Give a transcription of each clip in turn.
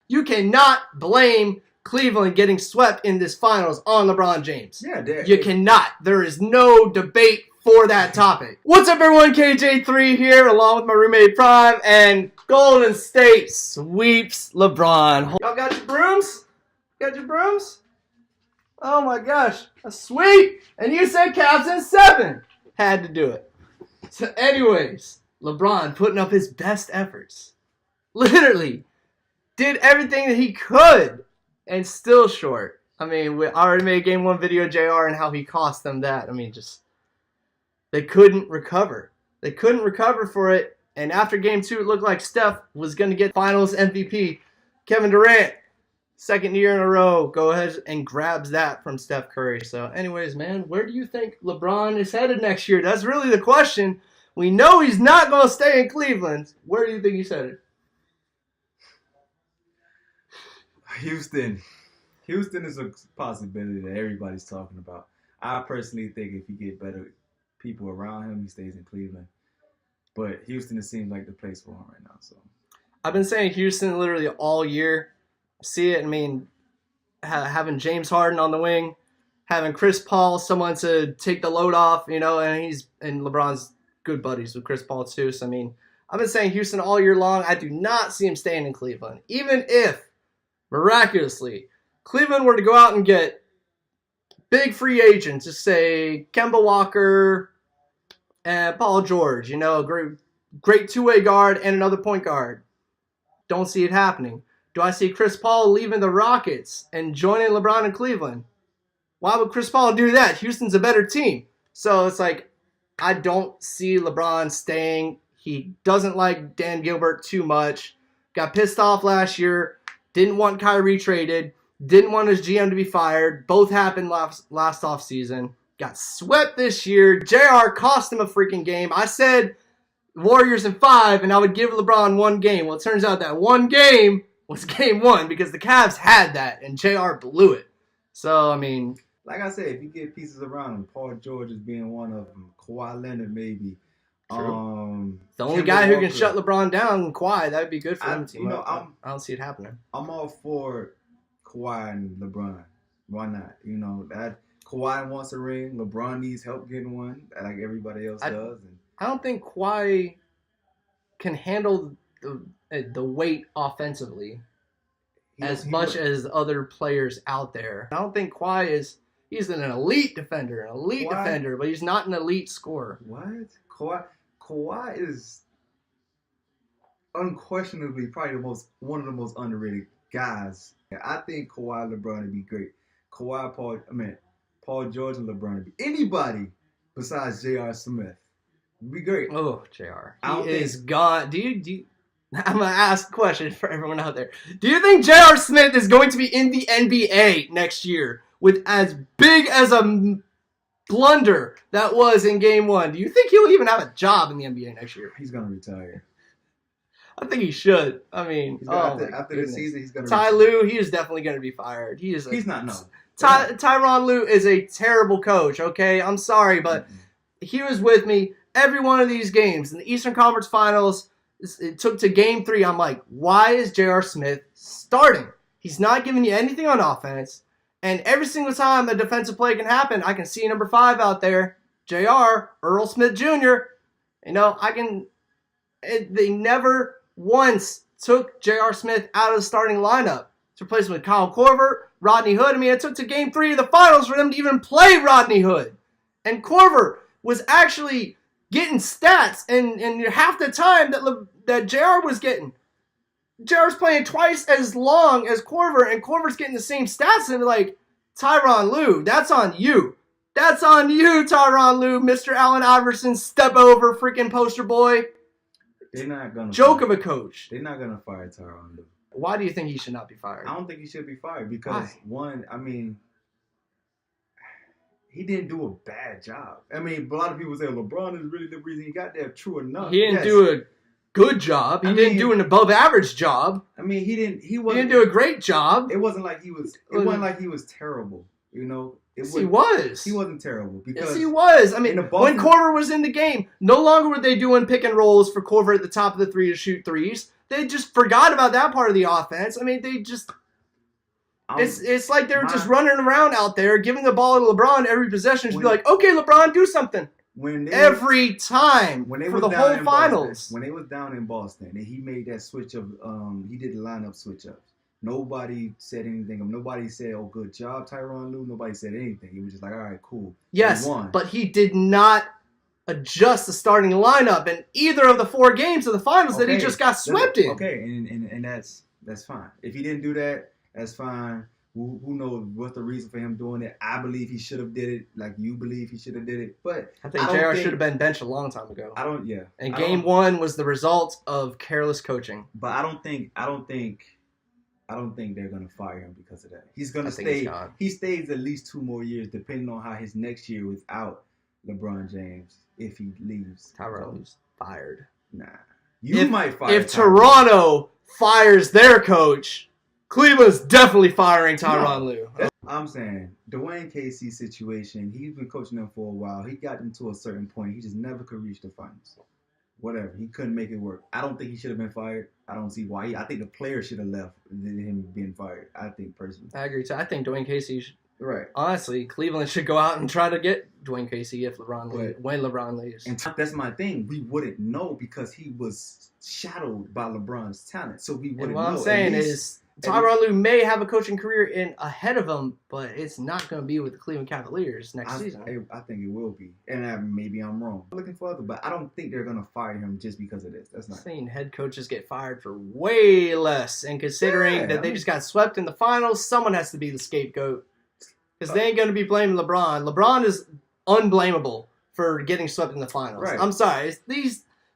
You cannot blame Cleveland getting swept in this finals on LeBron James. Yeah, you cannot. There is no debate for that topic. What's up, everyone? KJ3 here, along with my roommate Prime, and Golden State sweeps LeBron. Y'all got your brooms? Got your brooms? Oh my gosh, a sweep! And you said Cavs in 7. Had to do it. So anyways, LeBron putting up his best efforts. Literally did everything that he could and still short. I mean, we already made a Game 1 video, JR, and how he cost them that. I mean, just, they couldn't recover. They couldn't recover for it. And after Game 2, it looked like Steph was going to get Finals MVP. Kevin Durant, second year in a row, go ahead and grabs that from Steph Curry. So anyways, man, where do you think LeBron is headed next year? That's really the question. We know he's not going to stay in Cleveland. Where do you think he's headed? Houston. Houston is a possibility that everybody's talking about. I personally think if you get better people around him, he stays in Cleveland. But Houston, it seems like the place for him right now. So I've been saying Houston literally all year. See it. I mean, having James Harden on the wing, having Chris Paul, someone to take the load off, you know, and LeBron's good buddies with Chris Paul too. So I mean, I've been saying Houston all year long. I do not see him staying in Cleveland, even if miraculously Cleveland were to go out and get big free agents, just say Kemba Walker and Paul George, you know, great two-way guard and another point guard. Don't see it happening. Do I see Chris Paul leaving the Rockets and joining LeBron in Cleveland? Why would Chris Paul do that? Houston's a better team. So it's like, I don't see LeBron staying. He doesn't like Dan Gilbert too much. Got pissed off last year. Didn't want Kyrie traded. Didn't want his GM to be fired. Both happened last offseason. Got swept this year. JR cost him a freaking game. I said Warriors in 5, and I would give LeBron one game. Well, it turns out that one game was Game 1 because the Cavs had that, and JR blew it. So, I mean, like I said, if you get pieces around him, Paul George is being one of them. Kawhi Leonard maybe. True. The only guy who can shut LeBron down, Kawhi, that would be good for him. I don't see it happening. I'm all for Kawhi and LeBron. Why not? You know, that Kawhi wants a ring. LeBron needs help getting one, like everybody else does. And I don't think Kawhi can handle the weight offensively as much as other players out there. I don't think Kawhi is. He's an elite defender, but he's not an elite scorer. What? Kawhi is unquestionably probably one of the most underrated guys. I think Kawhi and LeBron would be great. Paul George and LeBron would be anybody besides J.R. Smith. Would be great. Oh, J.R. He is gone. Do you I'm gonna ask a question for everyone out there. Do you think J.R. Smith is going to be in the NBA next year with as big as a blunder that was in Game 1? Do you think he'll even have a job in the NBA next year? He's gonna retire. I think he should. I mean, after the season, he's gonna. Ty Lue, he is definitely going to be fired. He's not. No. Tyronn Lue is a terrible coach. Okay, I'm sorry, but he was with me every one of these games in the Eastern Conference Finals. It took to Game 3. I'm like, why is J.R. Smith starting? He's not giving you anything on offense. And every single time a defensive play can happen, I can see number 5 out there, J.R., Earl Smith Jr. You know, they never once took J.R. Smith out of the starting lineup to replace him with Kyle Korver, Rodney Hood. I mean, it took to Game 3 of the Finals for them to even play Rodney Hood. And Korver was actually getting stats, and half the time that JR was getting. JR's playing twice as long as Korver, and Korver's getting the same stats, and like, Tyronn Lue, that's on you. That's on you, Tyronn Lue, Mr. Allen Iverson, step over freaking poster boy. They're not gonna joke of a coach. They're not gonna fire Tyronn Lue. Why do you think he should not be fired? I don't think he should be fired because he didn't do a bad job. I mean, a lot of people say LeBron is really the reason he got there. True enough. He didn't do a good job. He didn't do an above average job. I mean, he didn't do a great job. It wasn't like he was terrible, you know. He was. He wasn't terrible. Because yes, he was. I mean, when Korver was in the game, no longer were they doing pick and rolls for Korver at the top of the 3 to shoot threes. They just forgot about that part of the offense. I mean, they just it's like they were just running around out there, giving the ball to LeBron every possession to be like, okay, LeBron, do something. Every time for the whole finals. When they was down in Boston, and he made that switch of he did the lineup switch ups. Nobody said anything. Nobody said, "Oh, good job, Tyronn Lue." Nobody said anything. He was just like, "All right, cool." Yes, but he did not adjust the starting lineup in either of the 4 games of the finals that he just got swept in. Okay, and that's fine. If he didn't do that, that's fine. Who knows what's the reason for him doing it? I believe he should have did it, like you believe he should have did it. But I think JR should have been benched a long time ago. And game 1 was the result of careless coaching. But I don't think they're gonna fire him because of that. He's gonna stay. He stays at least 2 more years, depending on how his next year without LeBron James. If he leaves, Tyronn Lue's fired. Nah, you might fire. If Toronto fires their coach, Cleveland's definitely firing Tyronn Lue. I'm saying Dwayne Casey's situation. He's been coaching them for a while. He got them to a certain point. He just never could reach the finals. Whatever. He couldn't make it work. I don't think he should have been fired. I don't see why. I think the player should have left than him being fired. I think personally. I agree too. I think Dwayne Casey should. Right. Honestly, Cleveland should go out and try to get Dwayne Casey when LeBron leaves. And that's my thing. We wouldn't know because he was shadowed by LeBron's talent. So we wouldn't know. What I'm saying is Tyronn Lue may have a coaching career ahead of him, but it's not going to be with the Cleveland Cavaliers next season. I think it will be. And maybe I'm wrong. I'm looking for other, but I don't think they're going to fire him just because of this. That's not. I've seen head coaches get fired for way less. And considering that they just got swept in the finals, someone has to be the scapegoat. Because they ain't going to be blaming LeBron. LeBron is unblameable for getting swept in the finals. Right. I'm sorry.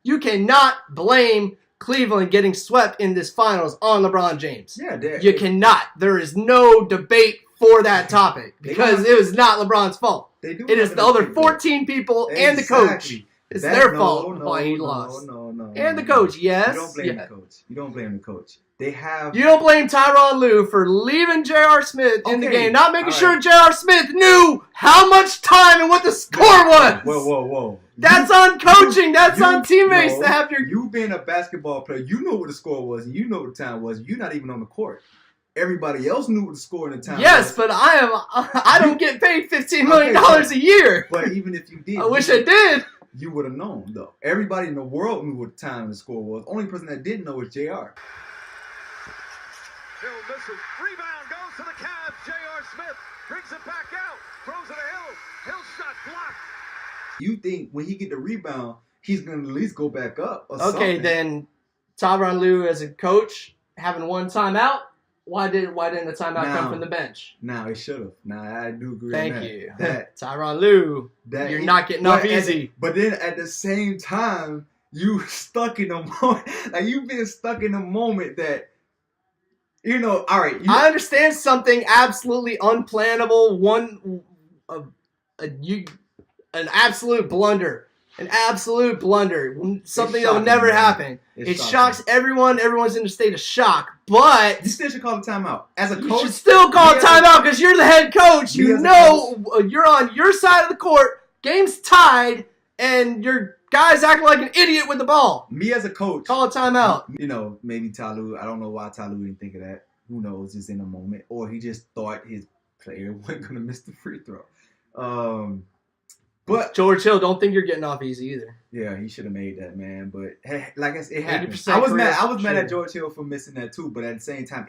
You cannot blame Cleveland getting swept in this finals on LeBron James. Yeah, you cannot. There is no debate for that topic because it was not LeBron's fault. It is the other 14 people and the coach. It's their fault why he lost. And the coach, yes. You don't blame the coach. You don't blame the coach. You don't blame Tyronn Lue for leaving J.R. Smith in the game, not making sure J.R. Smith knew how much time and what the score was. Whoa. That's on coaching. That's on teammates to have your. You being a basketball player, you know what the score was, and you know what the time was. You're not even on the court. Everybody else knew what the score and the time was. Yes, but I don't get paid $15 million a year. But even if you did, I wish I did. You would have known, though. Everybody in the world knew what the time and the score was. Only person that didn't know was J.R. Hill misses. Rebound goes to the Cavs. J.R. Smith brings it back out. Throws it to Hill. Hill shot blocked. You think when he get the rebound, he's going to at least go back up or something. Okay, then Tyronn Lue as a coach having one timeout. Why didn't the timeout come from the bench? Now it should have. Now I do agree. Thank you, Tyronn Lue. You're not getting off easy. But then at the same time, you stuck in a moment. Like you've been stuck in a moment that. All right. I understand something absolutely unplannable. An absolute blunder. An absolute blunder. Something that will never happen. It shocks everyone. Everyone's in a state of shock. But you still should call a timeout. As a coach, you should still call a timeout because you're the head coach. You know you're on your side of the court. Game's tied, and your guy's acting like an idiot with the ball. Me as a coach, call a timeout. Maybe Ty Lue. I don't know why Ty Lue didn't think of that. Who knows? Just in a moment, or he just thought his player wasn't gonna miss the free throw. But George Hill, don't think you're getting off easy either. Yeah, he should have made that, man. But hey, like I said, it happened. I was mad at George Hill for missing that too. But at the same time,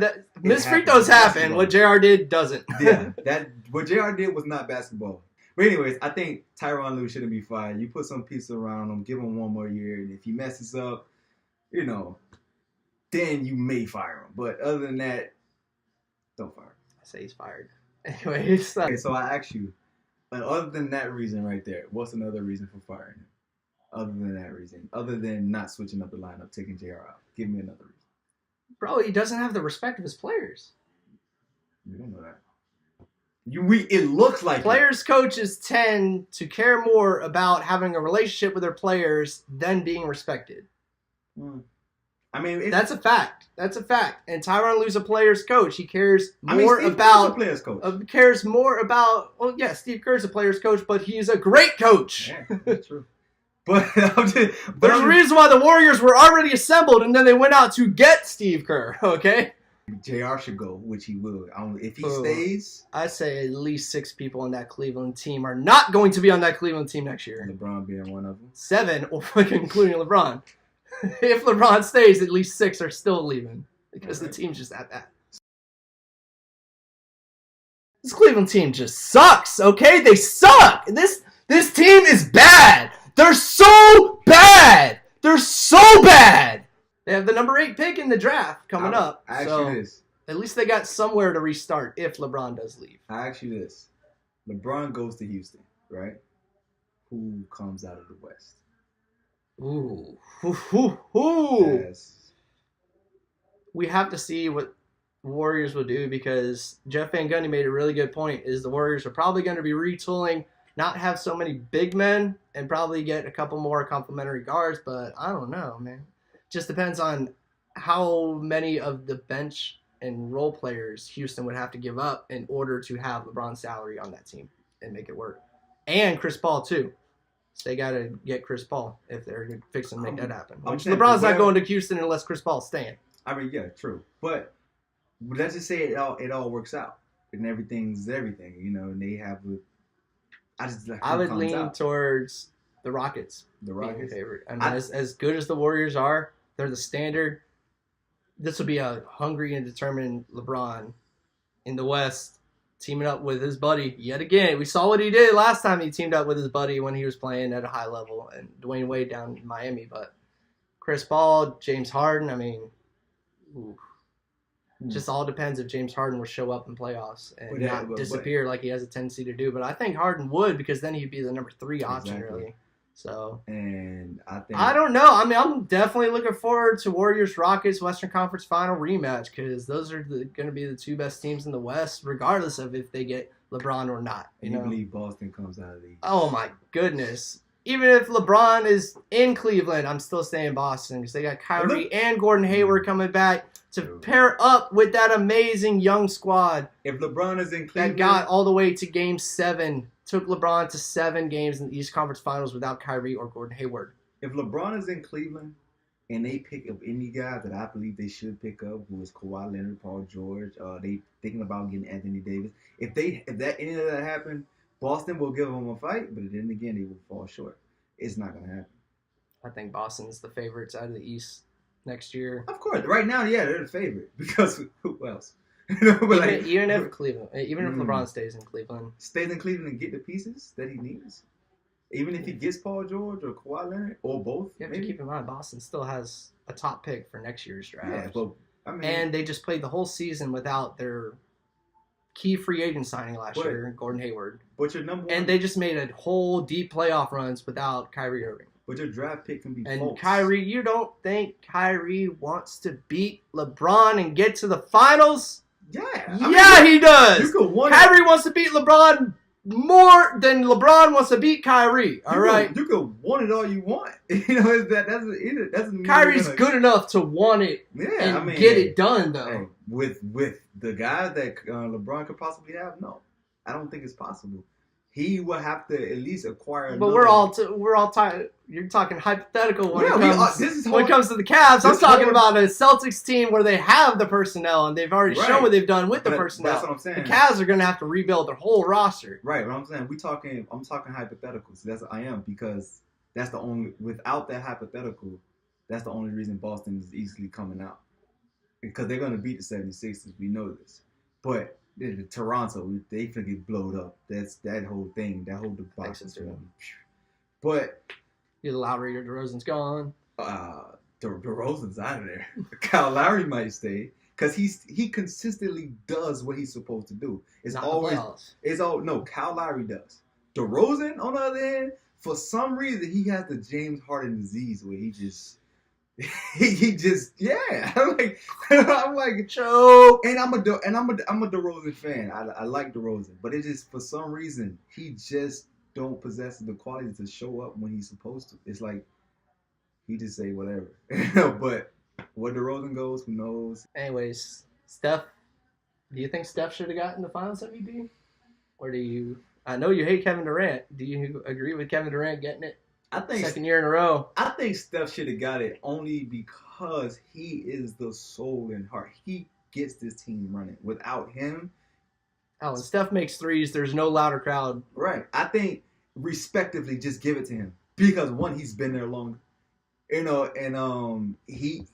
that missed free throws happen. What JR did doesn't. Yeah, what JR did was not basketball. But anyways, I think Tyronn Lue shouldn't be fired. You put some pieces around him, give him one more year, and if he messes up, then you may fire him. But other than that, don't fire him. I say he's fired. Anyways. Okay, so I ask you, other than that reason right there, what's another reason for firing him? Other than that reason. Other than not switching up the lineup, taking JR out. Give me another reason. Bro, he doesn't have the respect of his players. You don't know that. It looks like coaches tend to care more about having a relationship with their players than being respected. I mean, that's a fact. That's a fact. And Tyronn Lue's a player's coach. He cares more about player's coach. Cares more about. Well, yeah, Steve Kerr's a player's coach, but he's a great coach. Yeah, that's true. But There's a reason why the Warriors were already assembled, and then they went out to get Steve Kerr. Okay. JR should go, which he will. If he stays, I say at least 6 people on that Cleveland team are not going to be on that Cleveland team next year. LeBron being one of them. 7, including LeBron. If LeBron stays, at least 6 are still leaving because the team's just that bad. This Cleveland team just sucks. Okay, they suck. This team is bad. They're so bad. They're so bad. They have the number 8 pick in the draft coming up. I ask you this. At least they got somewhere to restart if LeBron does leave. I ask you this. LeBron goes to Houston, right? Who comes out of the West? Ooh. Ooh. Yes. We have to see what Warriors will do because Jeff Van Gundy made a really good point is the Warriors are probably going to be retooling, not have so many big men, and probably get a couple more complimentary guards, but I don't know, man. Just depends on how many of the bench and role players Houston would have to give up in order to have LeBron's salary on that team and make it work. And Chris Paul, too. So they got to get Chris Paul if they're fixing to make that happen. Which LeBron's not going to Houston unless Chris Paul's staying. I mean, yeah, true. But let's just say it all works out. And everything's everything, and they have I would lean towards the Rockets. The Rockets? Favorite. I mean, as good as the Warriors are, they're the standard. This will be a hungry and determined LeBron in the West, teaming up with his buddy yet again. We saw what he did last time he teamed up with his buddy when he was playing at a high level, and Dwayne Wade down in Miami. But Chris Paul, James Harden, I mean, just all depends if James Harden will show up in playoffs and not disappear like he has a tendency to do. But I think Harden would because then he'd be the number 3 option, really. So, and I don't know. I mean, I'm definitely looking forward to Warriors-Rockets Western Conference Final rematch because those are going to be the 2 best teams in the West, regardless of if they get LeBron or not. You believe Boston comes out of the East? Oh my goodness! Even if LeBron is in Cleveland, I'm still staying Boston because they got Kyrie and Gordon Hayward coming back to pair up with that amazing young squad. If LeBron is in Cleveland, that got all the way to Game 7. Took LeBron to 7 games in the East Conference Finals without Kyrie or Gordon Hayward. If LeBron is in Cleveland and they pick up any guy that I believe they should pick up, who is Kawhi Leonard, Paul George, they thinking about getting Anthony Davis. If any of that happened, Boston will give them a fight, but then again they will fall short. It's not gonna happen. I think Boston's the favorites out of the East next year. Of course, right now, yeah, they're the favorite because who else? Even if LeBron stays in Cleveland, and get the pieces that he needs. Even if he gets Paul George or Kawhi Leonard or both, you have to keep in mind Boston still has a top pick for next year's draft. Yeah, but and they just played the whole season without their key free agent signing last year, Gordon Hayward. But your number one, and they just made a whole deep playoff runs without Kyrie Irving. But your draft pick can be and false. Kyrie, you don't think Kyrie wants to beat LeBron and get to the finals? Yeah. He does. Kyrie wants to beat LeBron more than LeBron wants to beat Kyrie. All right. You can want it all you want. That's Kyrie's good enough to want it and get it done, though. Hey, with the guys that LeBron could possibly have, no. I don't think it's possible. He will have to at least acquire. But we're all talking. You're talking hypothetical when it comes to the Cavs. I'm talking about a Celtics team where they have the personnel and they've already shown what they've done with the personnel. That's what I'm saying. The Cavs are going to have to rebuild their whole roster. Right. What I'm saying, I'm talking hypotheticals. That's what I am because that's the only. Without that hypothetical, that's the only reason Boston is easily coming out because they're going to beat the 76ers. We know this, but. Toronto, they finna get blowed up. That's that whole thing. That whole debacle is gonna be. But either Lowry or DeRozan's gone. DeRozan's out of there. Kyle Lowry might stay because he consistently does what he's supposed to do. Kyle Lowry does. DeRozan, on the other hand, for some reason he has the James Harden disease where he just. I'm like choke, and I'm a DeRozan fan. I like DeRozan, but it just for some reason he just don't possess the qualities to show up when he's supposed to. It's like he just say whatever, but where DeRozan goes, who knows? Anyways, Steph, do you think Steph should have gotten the Finals MVP, or do you? I know you hate Kevin Durant. Do you agree with Kevin Durant getting it? I think second year in a row. I think Steph should have got it only because he is the soul and heart. He gets this team running. Without him, Oh, when Steph makes threes, there's no louder crowd. right? I think respectively, just give it to him because one, he's been there long, and he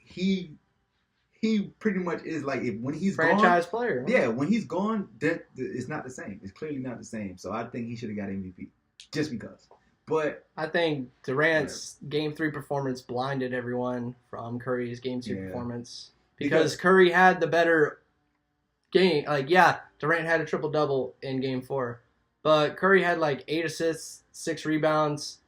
pretty much is like when he's Franchise gone, player. yeah, when he's gone, it's not the same. It's clearly not the same. So I think he should have got MVP just because. But I think Durant's Game 3 performance blinded everyone from Curry's Game 2 performance. Because Curry had the better game. Like, yeah, Durant had a triple-double in Game 4. But Curry had, 8 assists, 6 rebounds,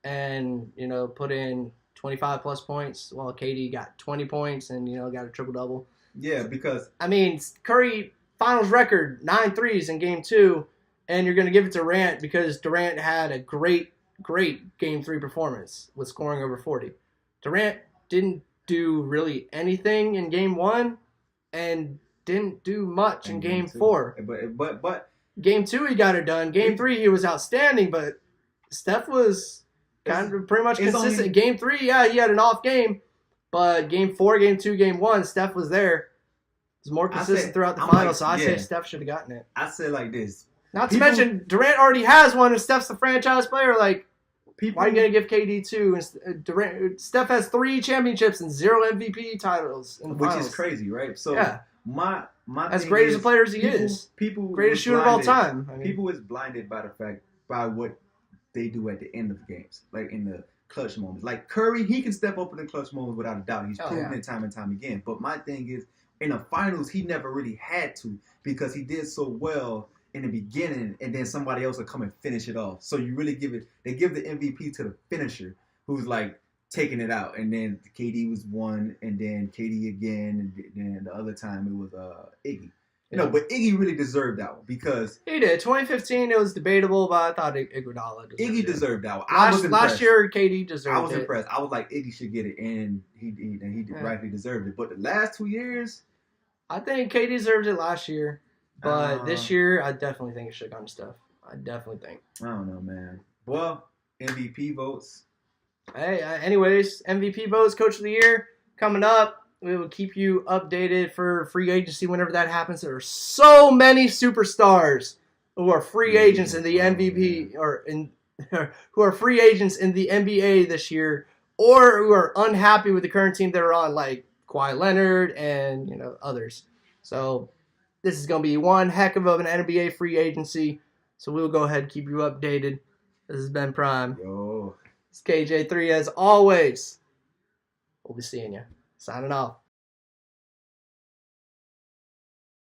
and, put in 25-plus points, while KD got 20 points and, got a triple-double. Yeah, because... I mean, Curry, finals record, 9 threes in Game 2, and you're going to give it to Durant because Durant had a great Game 3 performance with scoring over 40. Durant didn't do really anything in Game 1 and didn't do much in Game 4. But Game 2 he got it done. Game 3 he was outstanding, but Steph was kind of pretty much consistent. Game 3, yeah, he had an off game, but Game 4, Game 2, Game 1, Steph was there. He was more consistent throughout the finals, so I say Steph should have gotten it. I say like this. Not to mention, Durant already has one, and Steph's the franchise player. Why are you going to give KD 2? Steph has 3 championships and 0 MVP titles in the which finals. is crazy, right? So yeah. my as great as a player as he is, greatest shooter of all time. People is blinded by what they do at the end of the games, like in the clutch moments. Like Curry, he can step up in the clutch moments without a doubt. He's proven it time and time again. But my thing is, in the finals, he never really had to because he did so well in the beginning, and then somebody else will come and finish it off. So you really they give the MVP to the finisher, who's taking it out. And then KD was one, and then KD again, and then the other time it was Iggy. Yeah. No, but Iggy really deserved that one because he did. 2015, it was debatable, but I thought Iguodala deserved that one. Last year, KD deserved it. I was impressed. I was like, Iggy should get it, and he rightly deserved it. But the last 2 years, I think KD deserved it last year. But this year, I definitely think it should have gone to Steph. I definitely think. I don't know, man. Well, MVP votes. Hey, anyways, MVP votes, Coach of the Year, coming up. We will keep you updated for free agency whenever that happens. There are so many superstars who are free agents in the MVP who are free agents in the NBA this year, or who are unhappy with the current team they're on, like Kawhi Leonard and others. So this is going to be one heck of an NBA free agency. So we'll go ahead and keep you updated. This has been Prime. Yo. It's KJ3 as always. We'll be seeing you. Signing off.